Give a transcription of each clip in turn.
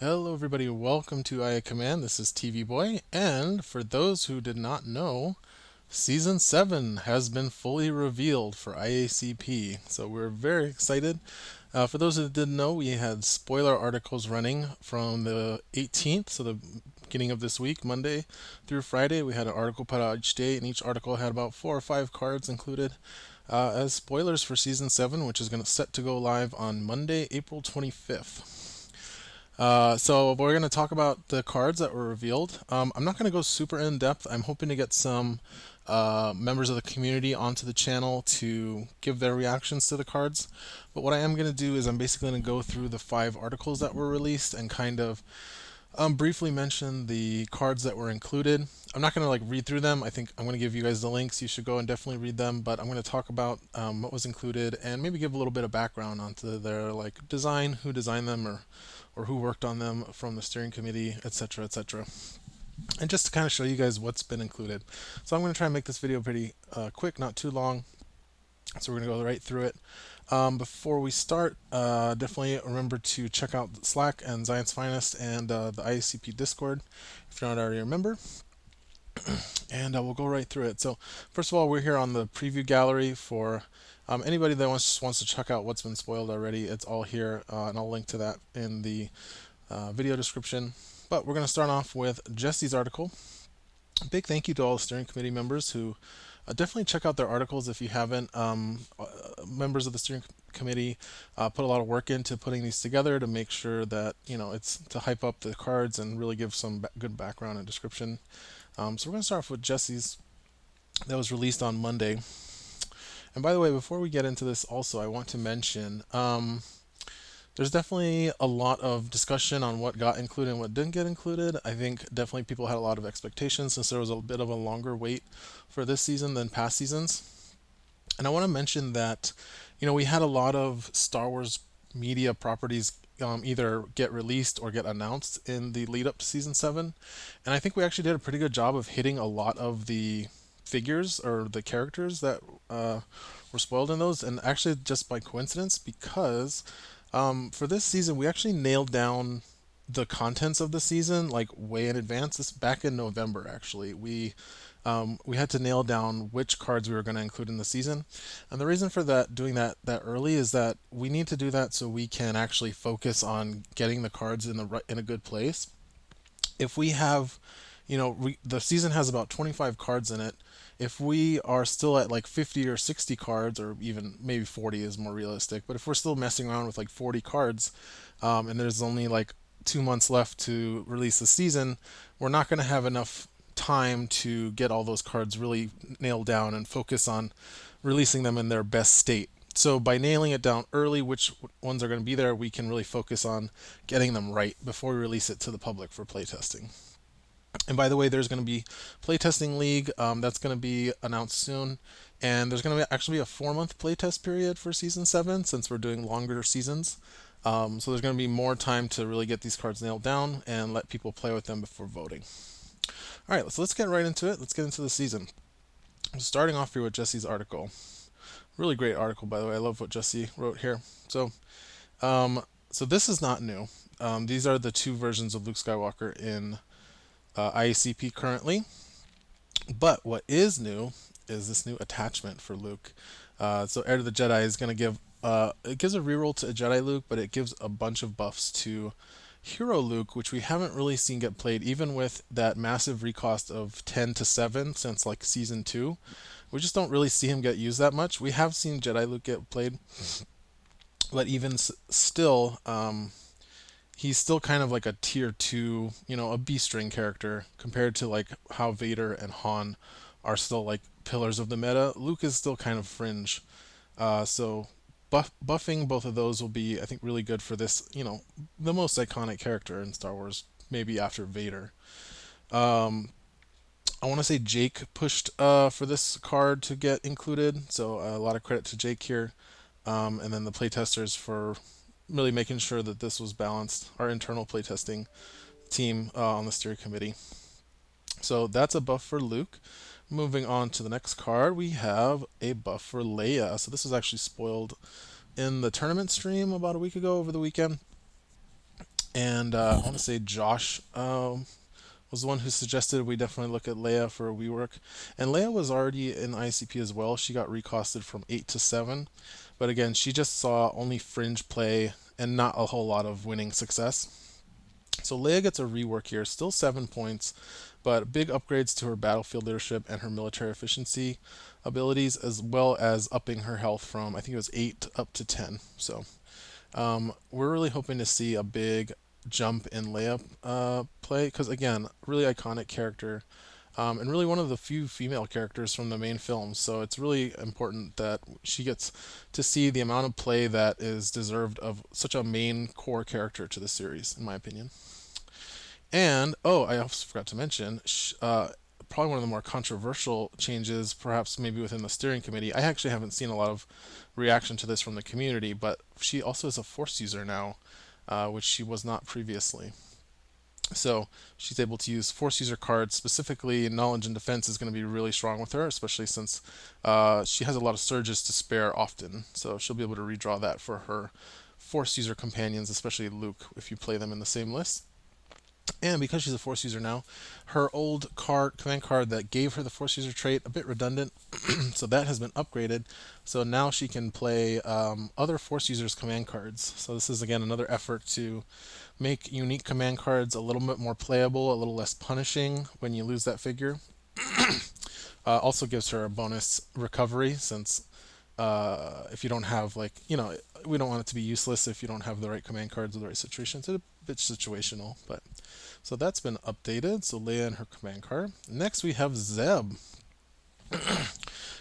Hello, everybody. Welcome to IA Command. This is TV Boy, and for those who did not know, Season 7 has been fully revealed for IACP, so we're very excited. For those that didn't know, we had spoiler articles running from the 18th, so the beginning of this week, Monday through Friday. We had an article put out each day, and each article had about 4 or 5 cards included as spoilers for Season 7, which is going to set to go live on Monday, April 25th. So we're going to talk about the cards that were revealed. I'm not going to go super in depth. I'm hoping to get some members of the community onto the channel to give their reactions to the cards. But what I am going to do is I'm basically going to go through the 5 articles that were released and kind of briefly mention the cards that were included. I'm not going to read through them. I think I'm going to give you guys the links. You should go and definitely read them. But I'm going to talk about what was included and maybe give a little bit of background onto their design, who designed them, or who worked on them from the steering committee, etc., etc. And just to kind of show you guys what's been included. So I'm going to try and make this video pretty quick, not too long. So we're going to go right through it. Before we start, definitely remember to check out Slack and Zion's Finest and the IACP Discord if you're not already a member. And we'll go right through it. So first of all, we're here on the preview gallery for anybody that wants to check out what's been spoiled already. It's all here, and I'll link to that in the video description. But we're going to start off with Jesse's article. Big thank you to all the steering committee members who definitely check out their articles if you haven't. Members of the steering committee put a lot of work into putting these together to make sure that it's to hype up the cards and really give some good background and description. So we're going to start off with Jesse's that was released on Monday. And by the way, before we get into this, also I want to mention there's definitely a lot of discussion on what got included and what didn't get included. I think definitely people had a lot of expectations since there was a bit of a longer wait for this season than past seasons. And I want to mention that, we had a lot of Star Wars media properties either get released or get announced in the lead up to Season 7. And I think we actually did a pretty good job of hitting a lot of the figures or the characters that were spoiled in those. And actually, just by coincidence, because for this season, we actually nailed down the contents of the season way in advance. This back in November, actually, we had to nail down which cards we were going to include in the season. And the reason for doing that early is that we need to do that so we can actually focus on getting the cards in a good place. If we have, the season has about 25 cards in it. If we are still at 50 or 60 cards, or even maybe 40 is more realistic, but if we're still messing around with 40 cards, and there's only 2 months left to release the season, we're not going to have enough time to get all those cards really nailed down and focus on releasing them in their best state. So by nailing it down early, which ones are going to be there, we can really focus on getting them right before we release it to the public for playtesting. And by the way, there's going to be playtesting league that's going to be announced soon, and there's going to actually be a 4-month playtest period for Season 7 since we're doing longer seasons. So there's going to be more time to really get these cards nailed down and let people play with them before voting. All right, so let's get right into it. Let's get into the season. Starting off here with Jesse's article. Really great article, by the way. I love what Jesse wrote here. So this is not new. These are the 2 versions of Luke Skywalker in IACP currently. But what is new is this new attachment for Luke. So Heir to the Jedi is going to give it gives a reroll to a Jedi Luke, but it gives a bunch of buffs to Hero Luke, which we haven't really seen get played, even with that massive recost of 10 to 7 since Season 2. We just don't really see him get used that much. We have seen Jedi Luke get played, but even still, he's still kind of like a tier 2, a B-string character compared to how Vader and Han are still pillars of the meta. Luke is still kind of fringe. So buffing both of those will be, I think, really good for this, the most iconic character in Star Wars, maybe after Vader. I want to say Jake pushed for this card to get included, so a lot of credit to Jake here. And then the playtesters for really making sure that this was balanced, our internal playtesting team on the steering committee. So that's a buff for Luke. Moving on to the next card, we have a buff for Leia. So this was actually spoiled in the tournament stream about a week ago over the weekend. And I want to say Josh was the one who suggested we definitely look at Leia for a rework. And Leia was already in ICP as well. She got recosted from 8 to 7. But again, she just saw only fringe play and not a whole lot of winning success. So Leia gets a rework here, still 7 points, but big upgrades to her battlefield leadership and her military efficiency abilities, as well as upping her health from, I think it was 8 up to 10. So we're really hoping to see a big jump in Leia play, because again, really iconic character. And really one of the few female characters from the main films, so it's really important that she gets to see the amount of play that is deserved of such a main core character to the series, in my opinion. And oh, I also forgot to mention, probably one of the more controversial changes, perhaps maybe within the steering committee. I actually haven't seen a lot of reaction to this from the community, but she also is a force user now, which she was not previously. So she's able to use force user cards. Specifically, knowledge and defense is going to be really strong with her, especially since she has a lot of surges to spare often. So she'll be able to redraw that for her force user companions, especially Luke, if you play them in the same list. And because she's a force user now, her old card command card that gave her the force user trait, a bit redundant, so that has been upgraded. So now she can play other force users command cards. So this is again another effort to make unique command cards a little bit more playable, a little less punishing when you lose that figure. Also gives her a bonus recovery, since if you don't have, like, we don't want it to be useless if you don't have the right command cards or the right situation. It's a bit situational, but so that's been updated. So Leia and her command card. Next we have Zeb,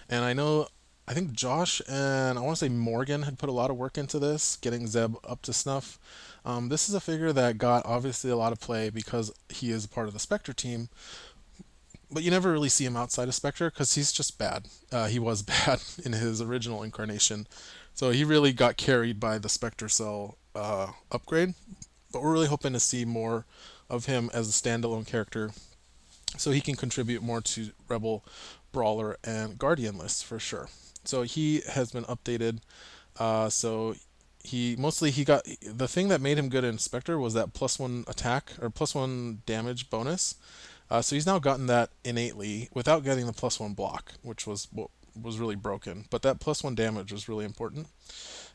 and I think Josh and I want to say Morgan had put a lot of work into this, getting Zeb up to snuff. This is a figure that got obviously a lot of play because he is part of the Spectre team, but you never really see him outside of Spectre because he's just bad. He was bad in his original incarnation, so he really got carried by the Spectre Cell upgrade. But we're really hoping to see more of him as a standalone character, so he can contribute more to Rebel, Brawler, and Guardian lists for sure. So he has been updated. So he got the thing that made him good in Spectre was that +1 attack or +1 damage bonus. So he's now gotten that innately without getting the +1 block, which was what was really broken. But that +1 damage was really important.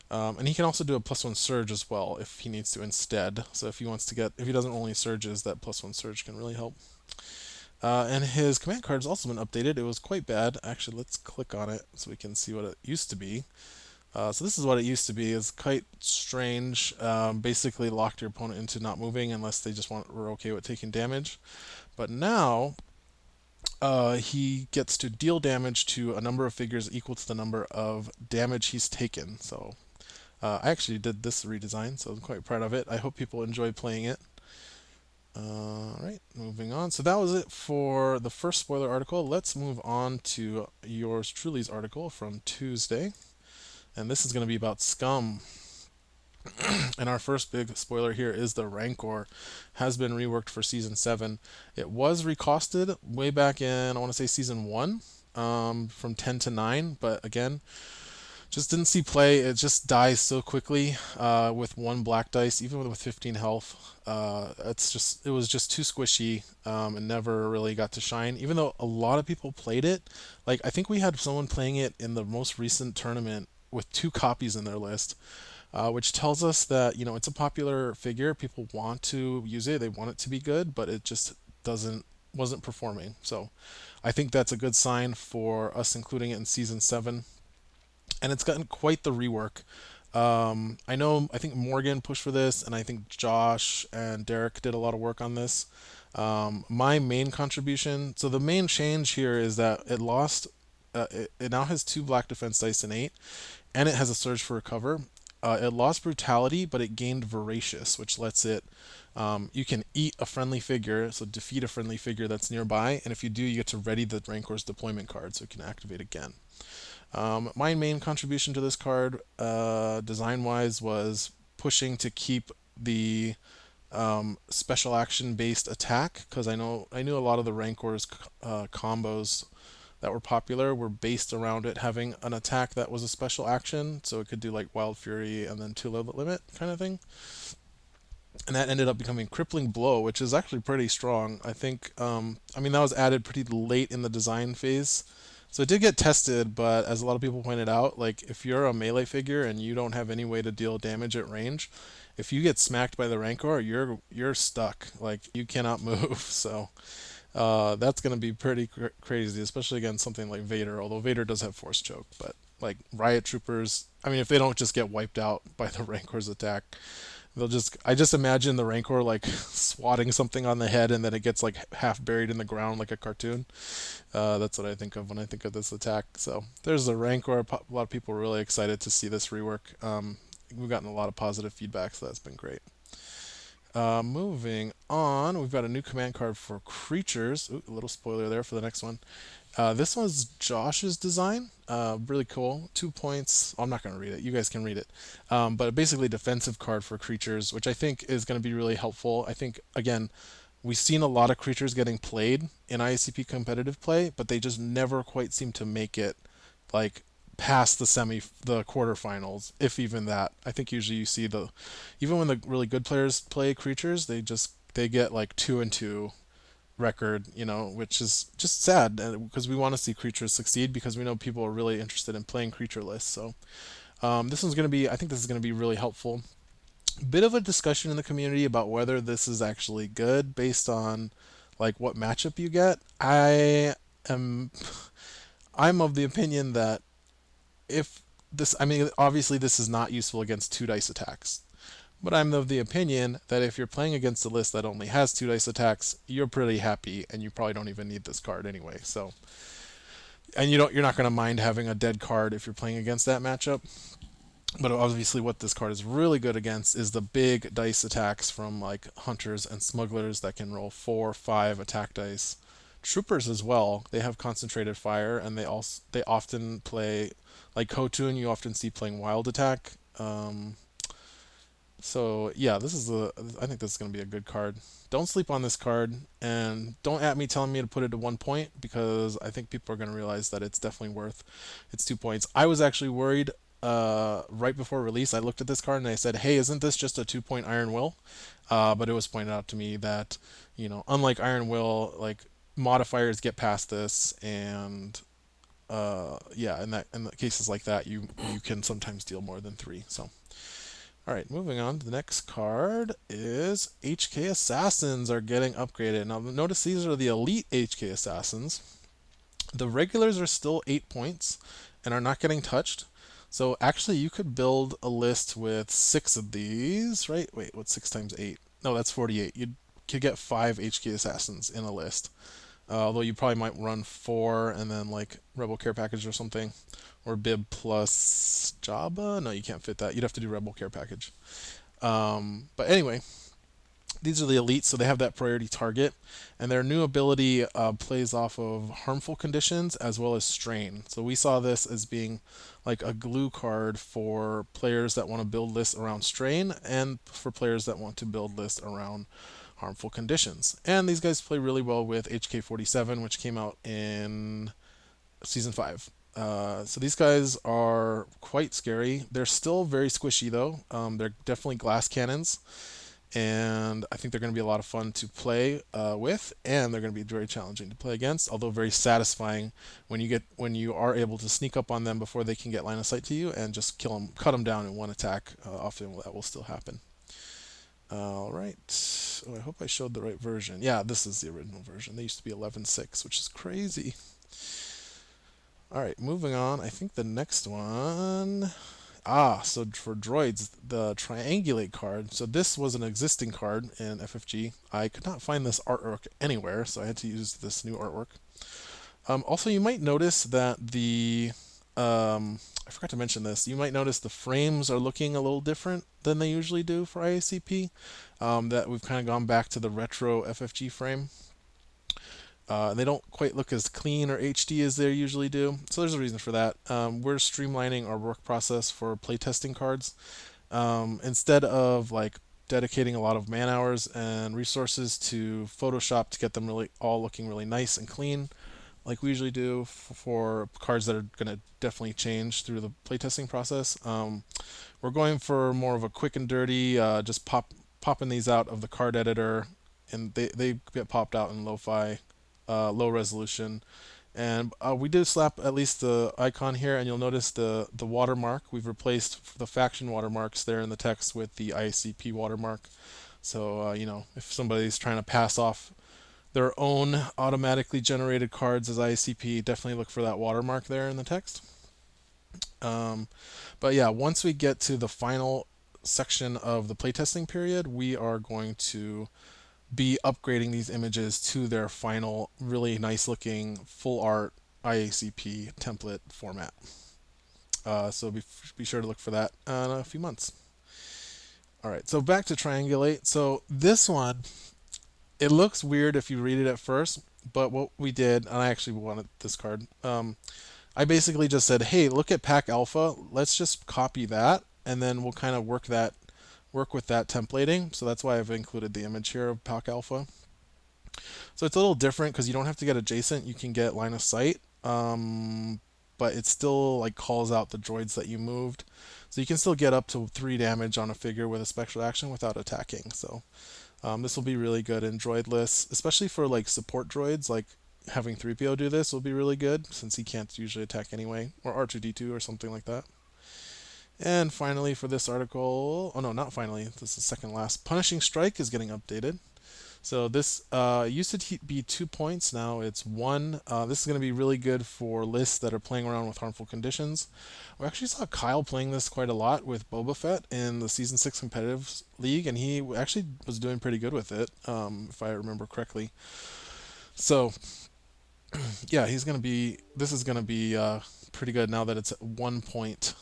And he can also do a +1 surge as well if he needs to instead. So if if he doesn't roll any surges, that +1 surge can really help. And his command card has also been updated. It was quite bad. Actually, let's click on it so we can see what it used to be. So this is what it used to be. It's quite strange. Basically locked your opponent into not moving unless they just were okay with taking damage. But now he gets to deal damage to a number of figures equal to the number of damage he's taken. So I actually did this redesign, so I'm quite proud of it. I hope people enjoy playing it. Alright, moving on. So that was it for the first spoiler article. Let's move on to yours truly's article from Tuesday. And this is going to be about Scum. And our first big spoiler here is the Rancor has been reworked for Season 7. It was recosted way back in, I want to say, Season 1, from 10 to 9. But again, just didn't see play. It just dies so quickly with one black dice, even with 15 health. It was just too squishy and never really got to shine. Even though a lot of people played it, like I think we had someone playing it in the most recent tournament with 2 copies in their list, which tells us that it's a popular figure. People want to use it. They want it to be good, but it just wasn't performing. So I think that's a good sign for us including it in Season 7. And it's gotten quite the rework. I think Morgan pushed for this, and I think Josh and Derek did a lot of work on this. My main contribution, so the main change here is that it now has 2 black defense dice and 8, and it has a surge for recover. It lost brutality, but it gained voracious, which lets it. You can eat a friendly figure, so defeat a friendly figure that's nearby, and if you do, you get to ready the Rancor's deployment card, so it can activate again. My main contribution to this card, design-wise, was pushing to keep the special action-based attack, because I knew a lot of the Rancor's combos that were popular were based around it having an attack that was a special action, so it could do like Wild Fury and then 2 limit kind of thing. and that ended up becoming Crippling Blow, which is actually pretty strong. I think, I mean, that was added pretty late in the design phase. So it did get tested, but as a lot of people pointed out, like if you're a melee figure and you don't have any way to deal damage at range, if you get smacked by the Rancor, you're stuck. Like you cannot move. So that's going to be pretty crazy, especially against something like Vader. Although Vader does have Force Choke, but like Riot Troopers, I mean, if they don't just get wiped out by the Rancor's attack, they'll just. I just imagine the Rancor like swatting something on the head, and then it gets like half buried in the ground like a cartoon. That's what I think of when I think of this attack. So there's the Rancor. A lot of people are really excited to see this rework. We've gotten a lot of positive feedback, so that's been great. Moving on, we've got a new command card for creatures. Ooh, a little spoiler there for the next one. This one's Josh's design. Really cool. 2 points. I'm not going to read it. You guys can read it. But basically, defensive card for creatures, which I think is going to be really helpful. I think, again, we've seen a lot of creatures getting played in IACP competitive play, but they just never quite seem to make it like past the quarterfinals, if even that. I think usually you see the even when the really good players play creatures, they get like 2-2 record, which is just sad because we want to see creatures succeed because we know people are really interested in playing creature lists. So this one's going to be, I think this is going to be really helpful. Bit of a discussion in the community about whether this is actually good based on like what matchup you get. Am I'm of the opinion that if this, I mean, obviously this is not useful against two dice attacks. But I'm of the opinion that if you're playing against a list that only has two dice attacks, you're pretty happy, and you probably don't even need this card anyway. So, and you're not going to mind having a dead card if you're playing against that matchup. But obviously, what this card is really good against is the big dice attacks from like hunters and smugglers that can roll 4, 5 attack dice. Troopers as well. They have concentrated fire, and they often play like Kotun. You often see playing wild attack. So yeah, I think this is going to be a good card. Don't sleep on this card, and don't at me telling me to put it to 1 point because I think people are going to realize that it's definitely worth its 2 points. I was actually worried right before release. I looked at this card and I said, "Hey, isn't this just a 2 point Iron Will?" But it was pointed out to me that unlike Iron Will, like modifiers get past this, and yeah, in the cases like that, you can sometimes deal more than three. So. All right, moving on. The next card is HK Assassins are getting upgraded. Now, notice these are the elite HK Assassins. The regulars are still 8 points and are not getting touched. So actually, you could build a list with 6 of these, right? Wait, what's 6 times 8? No, that's 48. You could get 5 HK Assassins in a list. Although you probably might run 4 and then like Rebel Care Package or something. Or Bib plus Jabba? No, you can't fit that. You'd have to do Rebel Care Package. But anyway, these are the elites, so they have that priority target. And their new ability plays off of harmful conditions as well as strain. So we saw this as being like a glue card for players that want to build lists around strain and for players that want to build lists around harmful conditions. And these guys play really well with HK47, which came out in Season 5. So these guys are quite scary. They're still very squishy though. They're definitely glass cannons, and I think they're going to be a lot of fun to play with, and they're going to be very challenging to play against. Although very satisfying when you are able to sneak up on them before they can get line of sight to you and just kill them, cut them down in one attack. Often that will still happen. All right. Oh, I hope I showed the right version. Yeah, this is the original version. They used to be 11.6, which is crazy. All right, moving on. I think the next one. So for droids, the triangulate card. So this was an existing card in FFG. I could not find this artwork anywhere, so I had to use this new artwork. Also, you might notice that I forgot to mention this. You might notice the frames are looking a little different than they usually do for IACP. That we've kind of gone back to the retro FFG frame. They don't quite look as clean or HD as they usually do. So there's a reason for that. We're streamlining our work process for playtesting cards. Instead of like dedicating a lot of man hours and resources to Photoshop to get them really all looking really nice and clean, like we usually do for cards that are going to definitely change through the playtesting process. We're going for more of a quick and dirty, just pop popping these out of the card editor, and they get popped out in lo-fi, low resolution. And we did slap at least the icon here, and you'll notice the watermark. We've replaced the faction watermarks there in the text with the IACP watermark. So if somebody's trying to pass off their own automatically generated cards as IACP, definitely look for that watermark there in the text. But yeah, once we get to the final section of the playtesting period, we are going to be upgrading these images to their final, really nice looking full art IACP template format. So be sure to look for that in a few months. All right, so back to Triangulate. So this one, it looks weird if you read it at first, but what we did, and I actually wanted this card, I basically just said, hey, look at Pack Alpha. Let's just copy that, and then we'll kind of work with that templating. So that's why I've included the image here of Pack Alpha. So it's a little different because you don't have to get adjacent. You can get line of sight, but it still like calls out the droids that you moved. So you can still get up to 3 damage on a figure with a special action without attacking. So this will be really good in droid lists, especially for like support droids. Like having 3PO do this will be really good since he can't usually attack anyway, or R2D2 or something like that. And finally, for this article, oh no, not finally, this is second last. Punishing Strike is getting updated. So this used to be 2 points, now it's 1. This is going to be really good for lists that are playing around with harmful conditions. We actually saw Kyle playing this quite a lot with Boba Fett in the Season 6 competitive league, and he actually was doing pretty good with it, if I remember correctly. So, yeah, this is going to be pretty good now that it's at 1 point.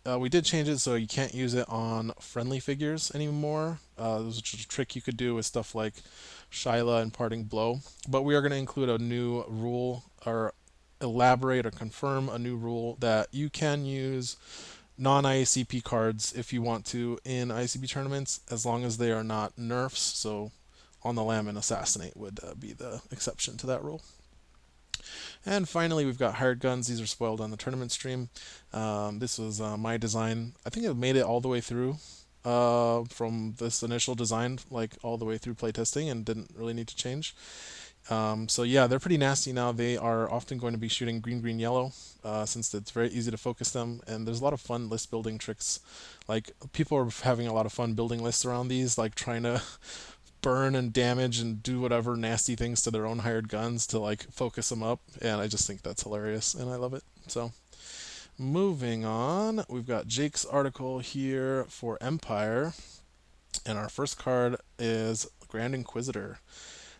We did change it so you can't use it on friendly figures anymore. There's a trick you could do with stuff like Shyla and Parting Blow. But we are going to include a new rule, or elaborate or confirm a new rule that you can use non-IACP cards if you want to in IACP tournaments, as long as they are not nerfs. So On the Lam and Assassinate would be the exception to that rule. And finally, we've got hired guns. These are spoiled on the tournament stream. This was my design. I think it made it all the way through from this initial design, like all the way through playtesting, and didn't really need to change. So yeah, they're pretty nasty now. They are often going to be shooting green, green, yellow, since it's very easy to focus them. And there's a lot of fun list building tricks. Like people are having a lot of fun building lists around these, like trying to burn and damage and do whatever nasty things to their own hired guns to like focus them up, and I just think that's hilarious and I love it. So moving on, we've got Jake's article here for Empire, and our first card is Grand Inquisitor.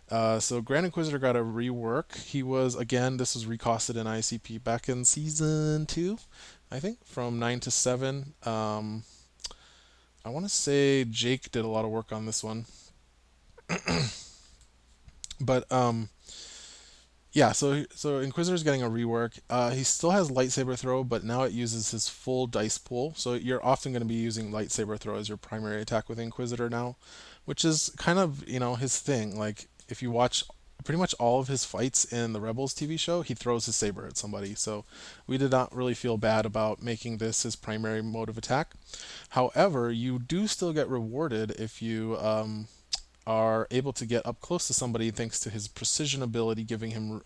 So Grand Inquisitor got a rework. This was recosted in ICP back in season 2, I think, from 9 to 7. I want to say Jake did a lot of work on this one. But yeah, so Inquisitor's getting a rework. He still has lightsaber throw, but now it uses his full dice pool. So you're often going to be using lightsaber throw as your primary attack with Inquisitor now, which is kind of, his thing. Like if you watch pretty much all of his fights in the Rebels TV show, he throws his saber at somebody. So we did not really feel bad about making this his primary mode of attack. However, you do still get rewarded if you are able to get up close to somebody thanks to his precision ability, giving him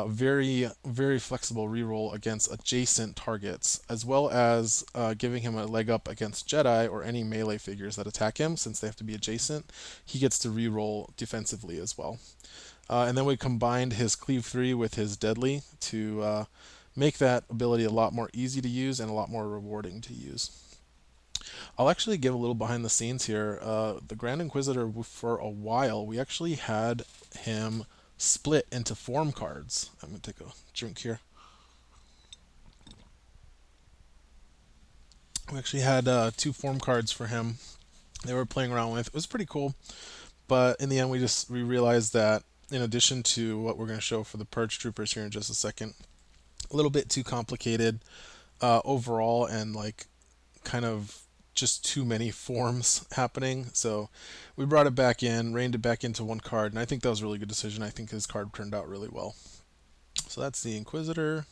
very, very flexible reroll against adjacent targets, as well as giving him a leg up against Jedi or any melee figures that attack him, since they have to be adjacent. He gets to reroll defensively as well. And then we combined his Cleave 3 with his Deadly to make that ability a lot more easy to use and a lot more rewarding to use. I'll actually give a little behind the scenes here. The Grand Inquisitor, for a while, we actually had him split into form cards. I'm going to take a drink here. We actually had 2 form cards for him they were playing around with. It was pretty cool, but in the end we realized that in addition to what we're going to show for the Purge Troopers here in just a second, a little bit too complicated overall, and like kind of just too many forms happening. So we brought it back in, reined it back into 1 card, and I think that was a really good decision. I think his card turned out really well. So that's the Inquisitor.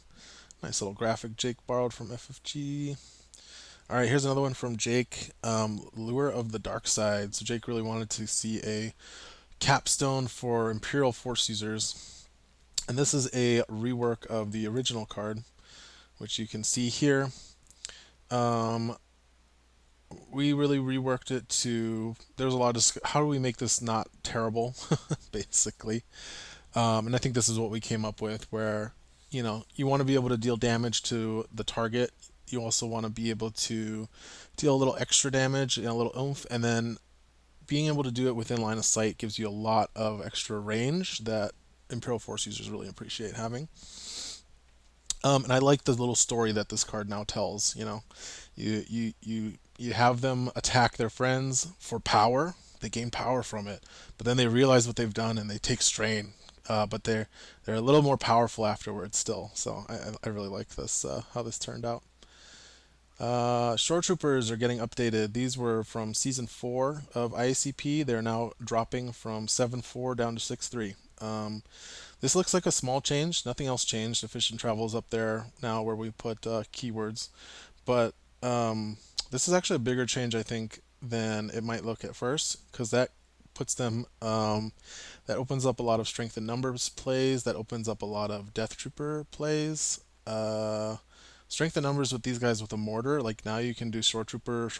Nice little graphic Jake borrowed from FFG. All right, here's another one from Jake. Lure of the Dark Side. So Jake really wanted to see a capstone for Imperial Force users, and this is a rework of the original card, which you can see here. Um, we really reworked it to. There's a lot of how do we make this not terrible, basically. And I think this is what we came up with, where you want to be able to deal damage to the target. You also want to be able to deal a little extra damage and a little oomph, and then being able to do it within line of sight gives you a lot of extra range that Imperial Force users really appreciate having. And I like the little story that this card now tells. You have them attack their friends for power. They gain power from it, but then they realize what they've done and they take strain. But they're a little more powerful afterwards still. So I really like this how this turned out. Shore Troopers are getting updated. These were from Season 4 of IACP. They're now dropping from 7.4 down to 6.3. This looks like a small change. Nothing else changed. Efficient travel is up there now where we put keywords. But this is actually a bigger change, I think, than it might look at first, because that puts them, that opens up a lot of strength in numbers plays, that opens up a lot of Death Trooper plays. Strength in numbers with these guys with a mortar. Like now you can do shore trooper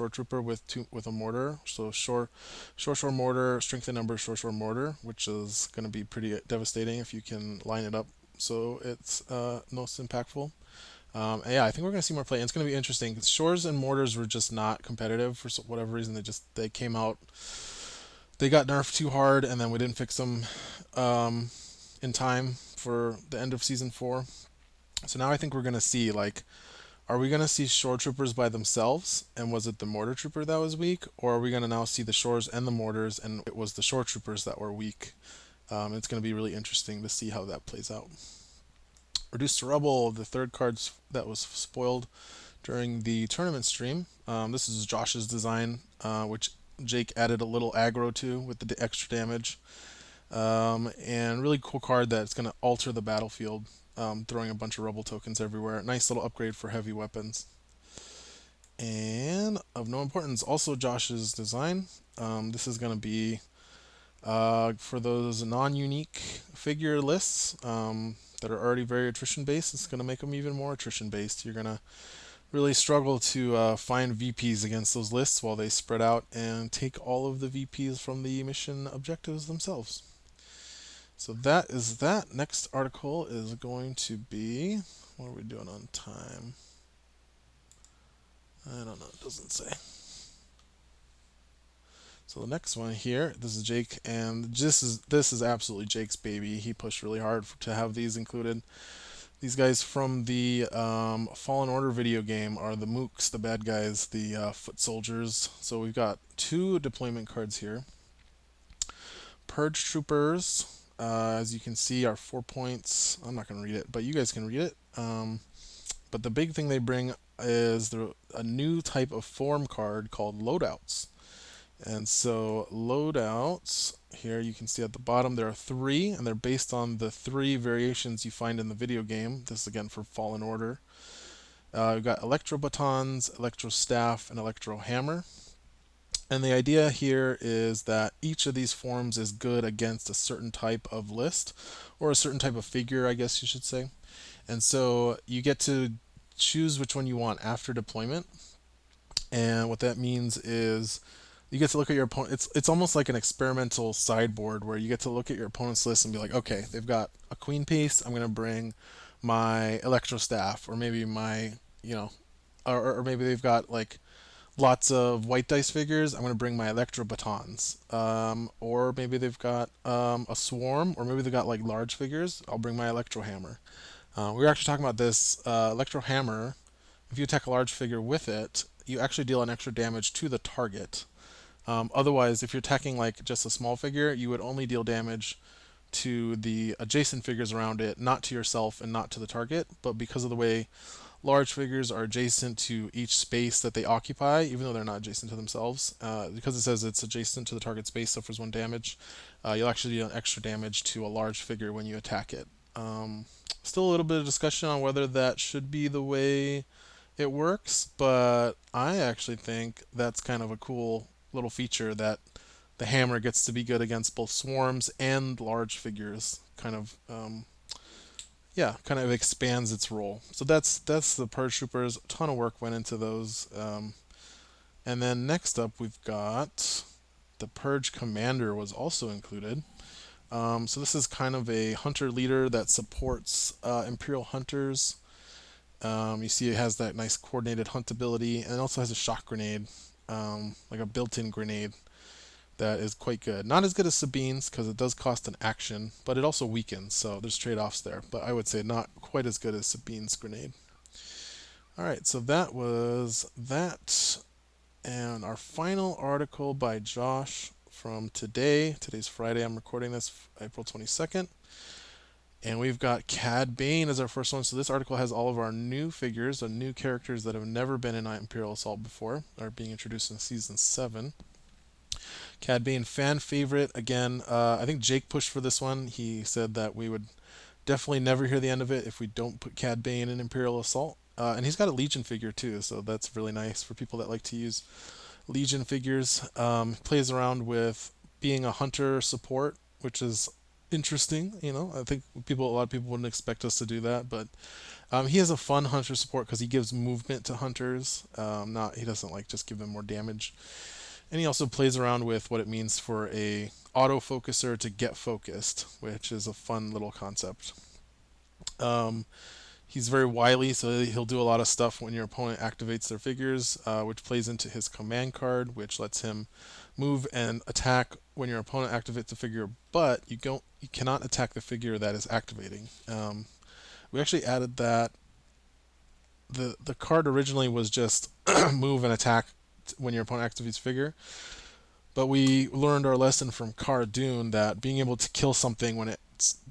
with a mortar. So shore mortar, strength in numbers, shore mortar, which is going to be pretty devastating if you can line it up so it's most impactful. And yeah, I think we're going to see more play. And it's going to be interesting. Shores and mortars were just not competitive for whatever reason. They came out. They got nerfed too hard, and then we didn't fix them in time for the end of season 4. So now I think we're going to see, like, are we going to see shore troopers by themselves, and was it the mortar trooper that was weak, or are we going to now see the shores and the mortars, and it was the shore troopers that were weak? It's going to be really interesting to see how that plays out. Reduced to Rubble, the third card that was spoiled during the tournament stream. This is Josh's design, which Jake added a little aggro to with the extra damage. And really cool card that's going to alter the battlefield, throwing a bunch of Rubble tokens everywhere. Nice little upgrade for heavy weapons. And of no importance, also Josh's design. This is going to be for those non-unique figure lists that are already very attrition based. It's going to make them even more attrition based. You're going to really struggle to find VPs against those lists while they spread out and take all of the VPs from the mission objectives themselves. So that is that. Next article is going to be, what are we doing on time? I don't know, it doesn't say. So the next one here, this is Jake, and this is absolutely Jake's baby. He pushed really hard to have these included. These guys from the Fallen Order video game are the mooks, the bad guys, the foot soldiers. So we've got 2 deployment cards here. Purge Troopers, as you can see, are 4 points. I'm not going to read it, but you guys can read it. But the big thing they bring is a new type of form card called Loadouts. And so loadouts, here you can see at the bottom there are 3, and they're based on the 3 variations you find in the video game. This is again for Fallen Order. We've got Electro Batons, Electro Staff, and Electro Hammer. And the idea here is that each of these forms is good against a certain type of list, or a certain type of figure, I guess you should say. And so you get to choose which one you want after deployment. And what that means is you get to look at your opponent. It's almost like an experimental sideboard where you get to look at your opponent's list and be like, okay, they've got a queen piece. I'm going to bring my Electro Staff, or maybe my, or maybe they've got like lots of white dice figures. I'm going to bring my Electro Batons. Or maybe they've got a swarm, or maybe they've got like large figures. I'll bring my Electro Hammer. We were actually talking about this. Electro Hammer, if you attack a large figure with it, you actually deal an extra damage to the target. Otherwise, if you're attacking like just a small figure, you would only deal damage to the adjacent figures around it, not to yourself and not to the target. But because of the way large figures are adjacent to each space that they occupy, even though they're not adjacent to themselves, because it says it's adjacent to the target space, suffers 1 damage, you'll actually deal extra damage to a large figure when you attack it. Still a little bit of discussion on whether that should be the way it works, but I actually think that's kind of a cool little feature that the hammer gets to be good against both swarms and large figures. Kind of expands its role. So that's the Purge Troopers. A ton of work went into those. And then next up, we've got the Purge Commander was also included. So this is kind of a hunter leader that supports Imperial hunters. You see it has that nice coordinated hunt ability, and it also has a shock grenade, like a built-in grenade that is quite good. Not as good as Sabine's because it does cost an action, but it also weakens, so there's trade-offs there. But I would say not quite as good as Sabine's grenade. All right, so that was that. And our final article by Josh from today. Today's Friday. I'm recording this April 22nd. And we've got Cad Bane as our first one. So this article has all of our new figures, the new characters that have never been in Imperial Assault before, are being introduced in Season 7. Cad Bane, fan favorite. Again, I think Jake pushed for this one. He said that we would definitely never hear the end of it if we don't put Cad Bane in Imperial Assault. And he's got a Legion figure too, so that's really nice for people that like to use Legion figures. Plays around with being a hunter support, which is interesting. I think a lot of people wouldn't expect us to do that, but he has a fun hunter support because he gives movement to hunters. He doesn't like just give them more damage. And he also plays around with what it means for a autofocuser to get focused, which is a fun little concept. He's very wily, so he'll do a lot of stuff when your opponent activates their figures, which plays into his command card, which lets him move and attack when your opponent activates a figure, but you cannot attack the figure that is activating. We actually added that. The card originally was just move and attack when your opponent activates figure, but we learned our lesson from Cara Dune that being able to kill something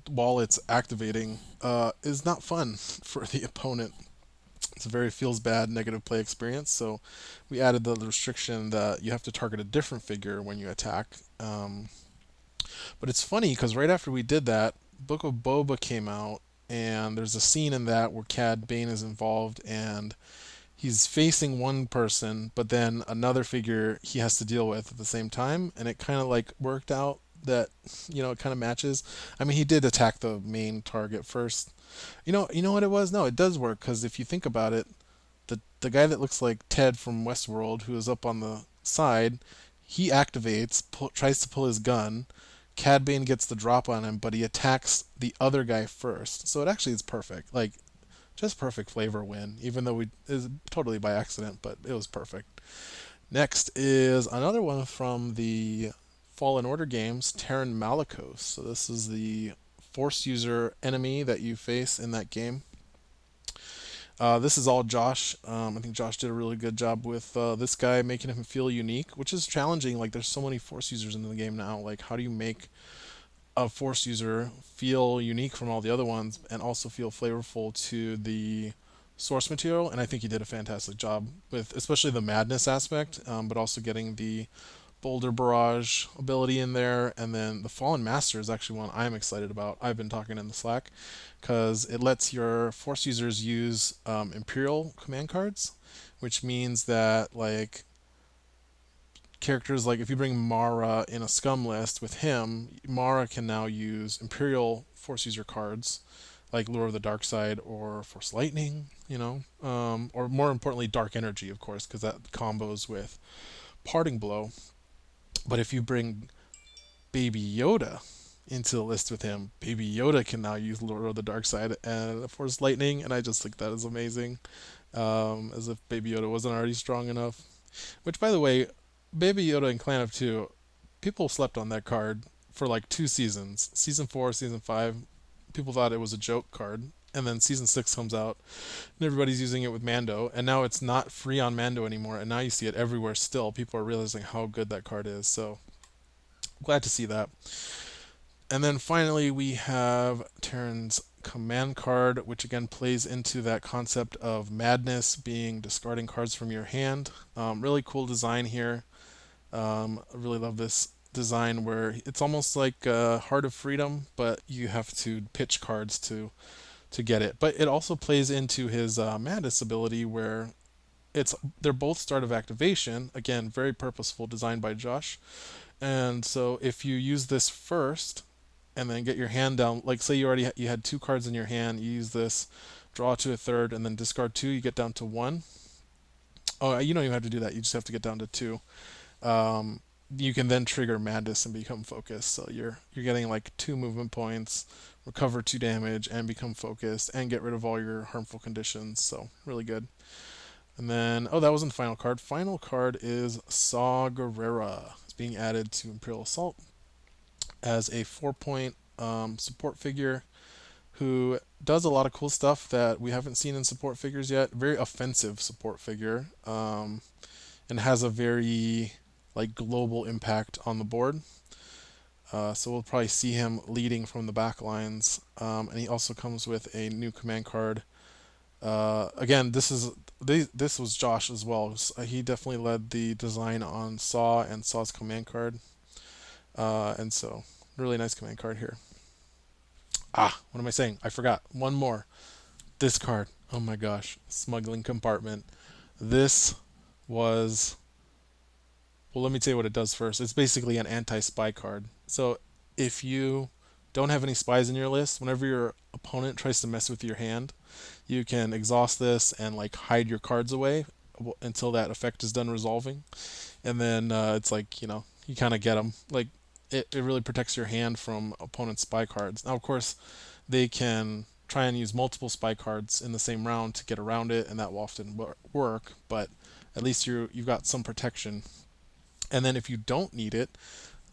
while it's activating is not fun for the opponent. It's a very feels bad negative play experience. So we added the restriction that you have to target a different figure when you attack. But it's funny because right after we did that, Book of Boba came out, and there's a scene in that where Cad Bane is involved, and he's facing one person, but then another figure he has to deal with at the same time, and it kind of like worked out that it kind of matches. I mean, he did attack the main target first. You know what it was? No, it does work because if you think about it, the guy that looks like Ted from Westworld, who is up on the side, he activates, tries to pull his gun. Cad Bane gets the drop on him, but he attacks the other guy first. So it actually is perfect. Like, just perfect flavor win, even though it was totally by accident, but it was perfect. Next is another one from the Fallen Order games, Terran Malicos. So this is the Force user enemy that you face in that game. This is all Josh. I think Josh did a really good job with this guy, making him feel unique, which is challenging. Like, there's so many Force users in the game now. Like, how do you make a Force user feel unique from all the other ones and also feel flavorful to the source material? And I think he did a fantastic job with especially the madness aspect, but also getting the boulder barrage ability in there. And then the Fallen Master is actually one I'm excited about. I've been talking in the Slack because it lets your Force users use Imperial command cards, which means that like characters like if you bring Mara in a scum list with him, Mara can now use Imperial Force user cards like Lure of the Dark Side or Force Lightning, or more importantly Dark Energy, of course, because that combos with Parting Blow. But if you bring Baby Yoda into the list with him, Baby Yoda can now use Lure of the Dark Side and Force Lightning, and I just think that is amazing. As if Baby Yoda wasn't already strong enough. Which, by the way, Baby Yoda in Clan of Two, people slept on that card for like 2 seasons. Season 4, Season 5, people thought it was a joke card. And then Season 6 comes out, and everybody's using it with Mando. And now it's not free on Mando anymore, and now you see it everywhere still. People are realizing how good that card is. So, glad to see that. And then finally, we have Terran's command card, which again plays into that concept of madness being discarding cards from your hand. Really cool design here. I really love this design where it's almost like Heart of Freedom, but you have to pitch cards to get it. But it also plays into his madness ability where it's they're both start of activation. Again, very purposeful, designed by Josh. And so if you use this first and then get your hand down, like say you had two cards in your hand, you use this, draw to a third, and then discard two, you get down to one. Oh, you don't even have to do that. You just have to get down to two. Um, you can then trigger Madness and become focused. So you're getting like two movement points, recover two damage, and become focused, and get rid of all your harmful conditions. So really good. And then, oh, that wasn't the final card. Final card is Saw Gerrera. It's being added to Imperial Assault as a 4 point support figure who does a lot of cool stuff that we haven't seen in support figures yet. Very offensive support figure, and has a very like global impact on the board. So we'll probably see him leading from the back lines. And he also comes with a new command card. Again, this was Josh as well. He definitely led the design on Saw and Saw's command card. And so really nice command card here. What am I saying? I forgot. One more. This card. Oh my gosh. Smuggling Compartment. This was. Well, let me tell you what it does first. It's basically an anti spy card. So if you don't have any spies in your list, whenever your opponent tries to mess with your hand, you can exhaust this and like hide your cards away until that effect is done resolving. And then it's like, you kind of get them. Like, it really protects your hand from opponent's spy cards. Now, of course, they can try and use multiple spy cards in the same round to get around it, and that will often work. But at least you've got some protection. And then if you don't need it,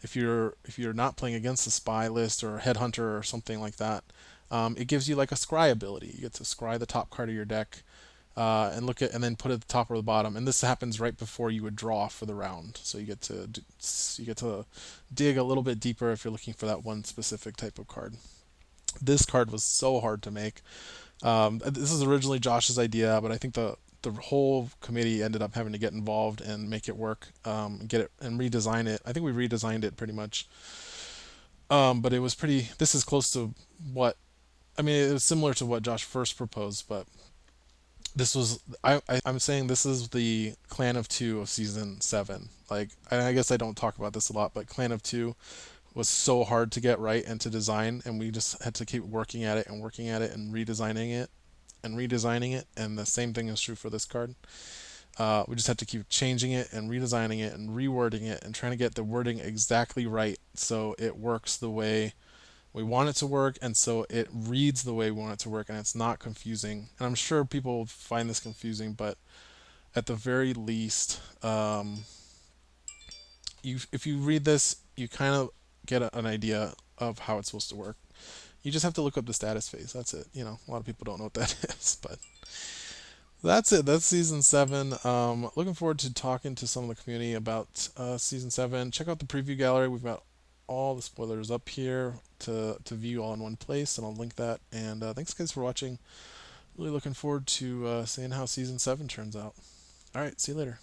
if you're not playing against a spy list or a headhunter or something like that, it gives you like a scry ability. You get to scry the top card of your deck, and then put it at the top or the bottom. And this happens right before you would draw for the round. So you get to dig a little bit deeper if you're looking for that one specific type of card. This card was so hard to make. This is originally Josh's idea, but I think the whole committee ended up having to get involved and make it work, get it and redesign it. I think we redesigned it pretty much, but it was pretty. This is close to what I mean. It was similar to what Josh first proposed, but this was I'm saying this is the Clan of Two of season 7. Like I guess I don't talk about this a lot, but Clan of Two was so hard to get right and to design, and we just had to keep working at it and working at it and redesigning it and redesigning it. And the same thing is true for this card. We just had to keep changing it and redesigning it and rewording it and trying to get the wording exactly right so it works the way we want it to work, and so it reads the way we want it to work, and it's not confusing. And I'm sure people find this confusing, but at the very least, if you read this, you kind of get an idea of how it's supposed to work. You just have to look up the status phase. That's it. A lot of people don't know what that is, but that's it. That's season 7. Looking forward to talking to some of the community about season 7. Check out the preview gallery. We've got all the spoilers up here to view all in one place, and I'll link that. And thanks guys for watching. Really looking forward to seeing how season 7 turns out. All right, see you later.